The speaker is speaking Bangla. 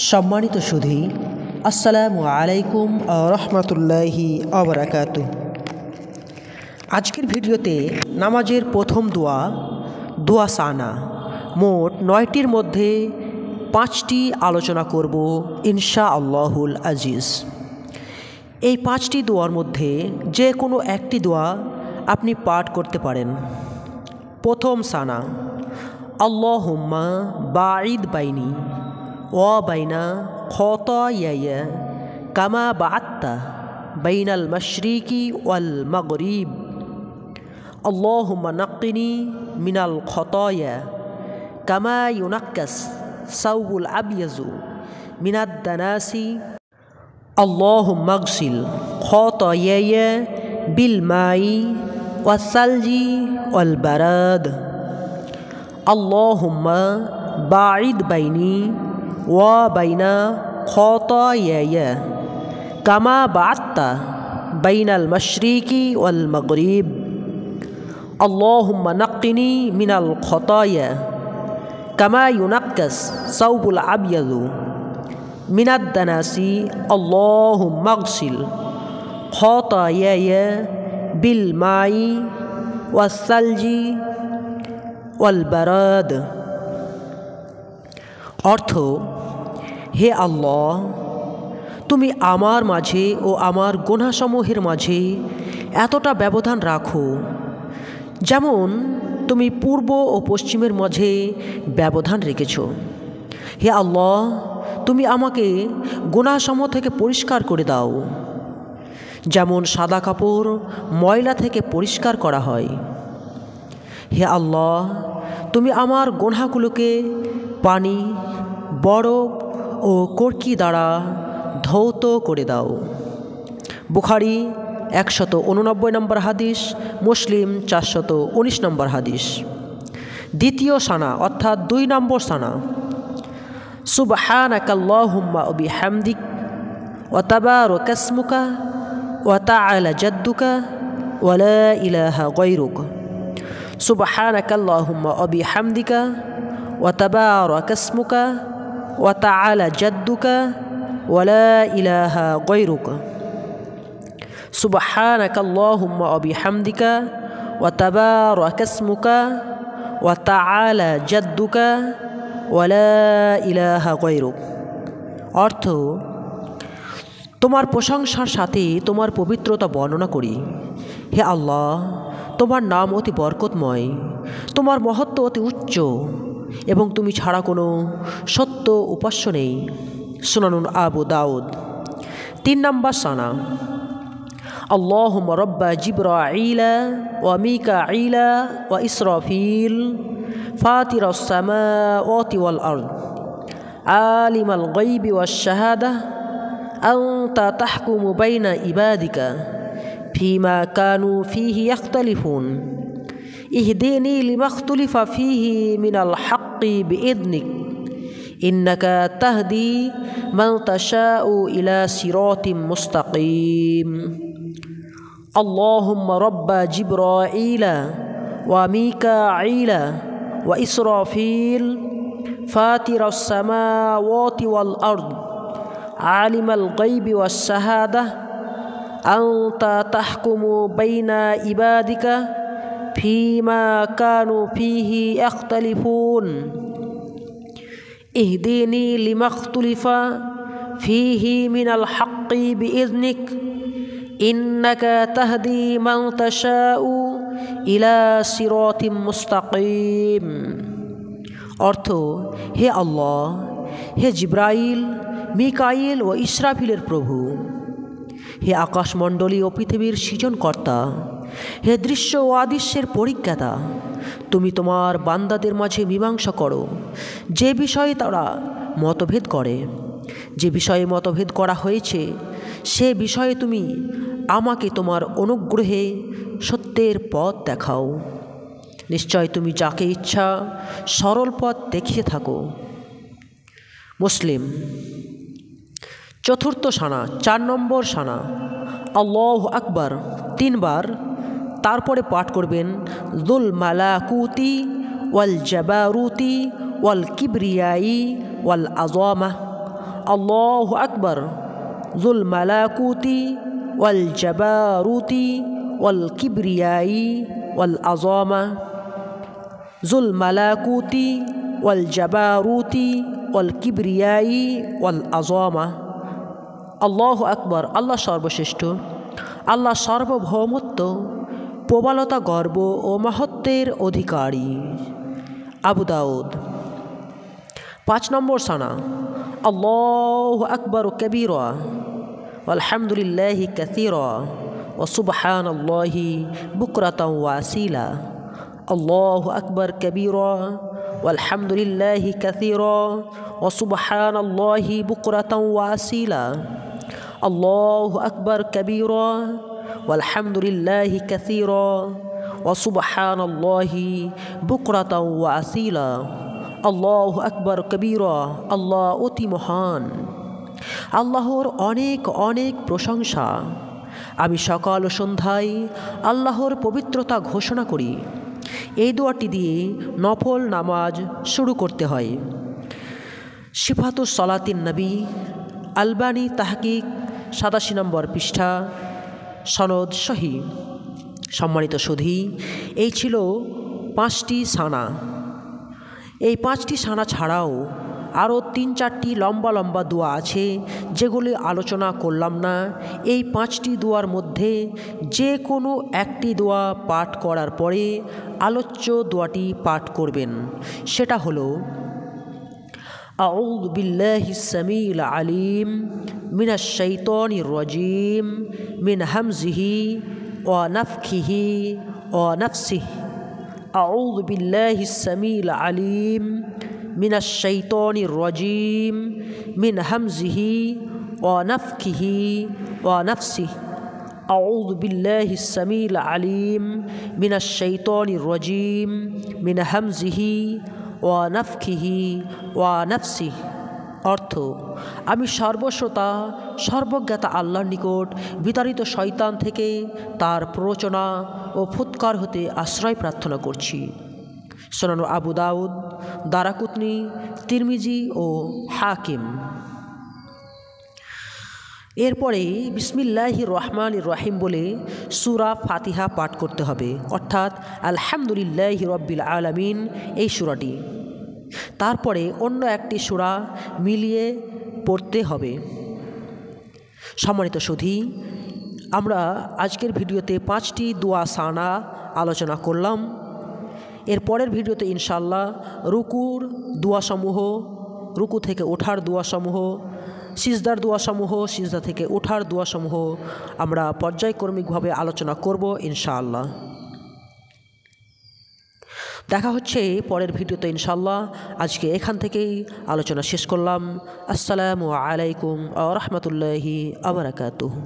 সম্মানিত সুধী, আসসালামু আলাইকুম রহমতুল্লাহি ওয়া আজকের ভিডিওতে নামাজের প্রথম দোয়া সানা মোট 9টির মধ্যে 5টি আলোচনা করব ইনশা আল্লাহুল আজিজ। এই 5টি দোয়ার মধ্যে যে কোনো একটি দোয়া আপনি পাঠ করতে পারেন। প্রথম সানা, আল্লাহুম্মা বাঈদ বাইনি ওয়া বাইনা খতায়ায়া কামা বাআত্তা বাইনাল মাশরিকি ওয়াল মাগরিব। আল্লাহুম্মা নাক্কিনি মিনাল খতায়া কামা ইউনাক্কাস সাওবুল আবয়াজু মিনাদ দানাসি। আল্লাহুম্মা আগসিল খতায়ায়া বিল মাই ওয়াস সালজি ওয়াল বারাদ। আল্লাহুম্মা বাঈদ বাইনি ওয়া বাইনা খতায়ায়া কামা বাআত্তা বাইনাল মাশরিকি ওয়াল মাগরিব। আল্লাহুম্মা নাক্কিনি মিনাল খতায়া কামা ইউনাক্কাস সাওবুল আবয়াজু মিনাদ দানাসি। আল্লাহুম্মা আগসিল খতায়ায়া বিল মাই ওয়াস সালজি ওয়াল বারাদ। অর্থ, হে আল্লাহ, তুমি আমার মাঝে ও আমার গুনাহসমূহের মাঝে এতটা ব্যবধান রাখো যেমন তুমি পূর্ব ও পশ্চিমের মাঝে ব্যবধান রেখেছ। হে আল্লাহ, তুমি আমাকে গুনাহসমূহ থেকে পরিষ্কার করে দাও যেমন সাদা কাপড় ময়লা থেকে পরিষ্কার করা হয়। হে আল্লাহ, তুমি আমার গুনাহগুলোকে পানি, বরফ ও কড়কি দ্বারা ধৌত করে দাও। বুখারী 189 নম্বর হাদিস, মুসলিম 419 নম্বর হাদিস। দ্বিতীয় সানা অর্থাৎ 2 নম্বর সানা, সুবহানাকাল্লাহুম্মা ওয়া বিহামদিক ওয়া তাবারাকা ইসমুকা ওয়া তাআলা জাদ্দুকা ওয়া লা ইলাহা গায়রুক। সুবহানাকাল্লাহুম্মা ওয়া বিহামদিকা ওয়া তাবারাকা ইসমুকা ওয়া তাআলা জাদ্দুকা ওয়া লা ইলাহা গায়রুক। সুবহানাকাল্লাহুম্মা ওয়া বিহামদিকা ওয়া তাবারাকা ইসমুকা ওয়া তাআলা জাদ্দুকা ওয়া লা ইলাহা গায়রুক। অর্থ, তোমার প্রশংসার সাথে তোমার পবিত্রতা বর্ণনা করি। হে আল্লাহ, তোমার নাম অতি বরকতময়, তোমার মহত্ব অতি উচ্চ এবং তুমি ছাড়া কোনো সত্য উপাস্য নেই। সুনানুন আবু দাউদ। 3 নম্বর সানা, আল্লাহুম্মা রব্বা জিবরাঈলা ওয়া মিকাঈলা ওয়া ইসরাফিল ফাতিরাস সামাওয়াতি ওয়াল আরদ আলিমাল গায়বি ওয়াশ শাহাদাহ আনতা তাহকুমু বাইনা ইবাদিকা ফিমা কানু ফিহি ইখতালিফুন ইহদিনি লিমা ইখতালাফা ফিহি মিনাল হাক্কি বিইذনিক ইন্নাকা তাহদি মান তাশাউ ইলা সিরাতিম মুস্তাকিম। আল্লাহুম্মা রব্বা জিবরাঈলা ওয়া মিকাঈলা ওয়া ইসরাফিল ফাতিরাস সামাওয়াতি ওয়াল আরদ আলিমাল গায়বি ওয়াশ শাহাদাহ আনতা তাহকুমু বাইনা ইবাদিকা ফিমা কানু ফিহি ইখতালিফুন ইহদিনি লিমা ইখতালাফা ফিহি মিনাল হাক্কি বিইذনিক ইন্নাকা তাহদি মান তাশাউ ইলা সিরাতিম মুস্তাকিম। অর্থ, হে আল্লাহ, হে জিবরাইল, মিকাইল ও ইসরাফিলের প্রভু, হে আকাশমণ্ডলী ও পৃথিবীর সৃজনকর্তা, হে দৃশ্য ও অদৃশ্যের পরিজ্ঞাতা, তুমি তোমার বান্দাদের মাঝে মীমাংসা করো যে বিষয়ে তারা মতভেদ করে। যে বিষয়ে মতভেদ করা হয়েছে সে বিষয়ে তুমি আমাকে তোমার অনুগ্রহে সত্যের পথ দেখাও। নিশ্চয় তুমি যাকে ইচ্ছা সরল পথ দেখিয়ে থাকো। মুসলিম। চতুর্থ সানা 4 নম্বর সানা, আল্লাহু আকবার 3 বার, তারপরে পাঠ করবেন যুল মালাকুতি ওয়াল জাবারুতি ওয়াল কিবরিয়াই ওয়াল আযামা আল্লাহু আকবার যুল মালাকুতি ওয়াল জাবারুতি ওয়াল কিবরিয়াই ওয়াল আযামা যুল মালাকুতি ওয়াল জাবারুতি ওয়াল কিবরিয়াই ওয়াল আযামা। আল্লাহু আকবার, আল্লাহ সর্বশ্রেষ্ঠ, আল্লাহ সার্বভৌমত্ব, প্রবলতা, গর্ব ও মহত্বের অধিকারী। আবু দাউদ। 5 নম্বর সানা, আল্লাহু আকবার কাবীরা আলহামদুলিল্লাহি কাসীরা ওয়া সুবহানাল্লাহি বুকরাতাও ওয়া আসীলা। আল্লাহু আকবার কাবীরা আলহামদুলিল্লাহি কাসীরা ওয়া সুবহানাল্লাহি বুকরাতাও ওয়া আসীলা। আল্লাহু আকবার কাবীরা আলহামদুলিল্লাহি কাসীরা ওয়া সুবহানাল্লাহি বুকরাতাও ওয়া আসীলা। আল্লাহু আকবার কবীরা, আল্লাহ অতি মহান। আল্লাহর অনেক অনেক প্রশংসা। আমি সকাল ও সন্ধ্যায় আল্লাহর পবিত্রতা ঘোষণা করি। এই দোয়াটি দিয়ে নফল নামাজ শুরু করতে হয়। সিফাতুস সালাতিন নবী, আলবানী তাহকিক, 87 নম্বর পৃষ্ঠা, সনদ সহি। সম্মানিত সুধী, এই ছিল 5টি সানা। এই 5টি সানা ছাড়াও আরও 3-4টি লম্বা লম্বা দোয়া আছে, যেগুলি আলোচনা করলাম না। এই 5টি দোয়ার মধ্যে যে কোনো একটি দোয়া পাঠ করার পরে আলোচ্য দোয়াটি পাঠ করবেন। সেটা হলো আউযু বিল্লাহিস সামিউল আলিম মিনাশ শাইতানির রাজিম মিন হামজিহি ওয়া নাফখিহি ওয়া নাফসিহি। আউযু বিল্লাহিস সামিউল আলিম মিনাশ শাইতানির রাজিম মিন হামজিহি ওয়া নাফখিহি ওয়া নাফসিহি। আউযু বিল্লাহিস সামিউল আলিম মিনাশ শাইতানির রাজিম মিন হামজিহি ওয়া নাফখিহি ওয়া নাফসিহি। অর্থ, আমি সর্বশ্রোতা সর্বজ্ঞাতা আল্লাহর নিকট বিতাড়িত শয়তান থেকে, তার প্ররোচনা ও ফুৎকার হতে আশ্রয় প্রার্থনা করছি। সুনান আবু দাউদ, দারাকুতনি, তিরমিজি ও হাকিম। এরপরে বিসমিল্লাহির রহমানির রহিম বলে সূরা ফাতিহা পাঠ করতে হবে, অর্থাৎ আলহামদুলিল্লাহি রাব্বিল আলামিন এই সূরাটি। তারপরে অন্য একটি সূরা মিলিয়ে পড়তে হবে। সম্মানিত সুধী, আমরা আজকের ভিডিওতে 5টি দোয়া সানা আলোচনা করলাম। এর পরের ভিডিওতে ইনশাআল্লাহ রুকুর দোয়াসমূহ, রুকু থেকে ওঠার দোয়াসমূহ, সিজদার দোয়াসমূহ, সিজদা থেকে ওঠার দোয়াসমূহ আমরা পর্যায়ক্রমিকভাবে আলোচনা করব ইনশাআল্লাহ। দেখা হচ্ছে পরের ভিডিওতে ইনশাআল্লাহ। আজকে এখান থেকেই আলোচনা শেষ করলাম। আসসালামু আলাইকুম ওয়া রাহমাতুল্লাহি ওয়া বারাকাতুহু।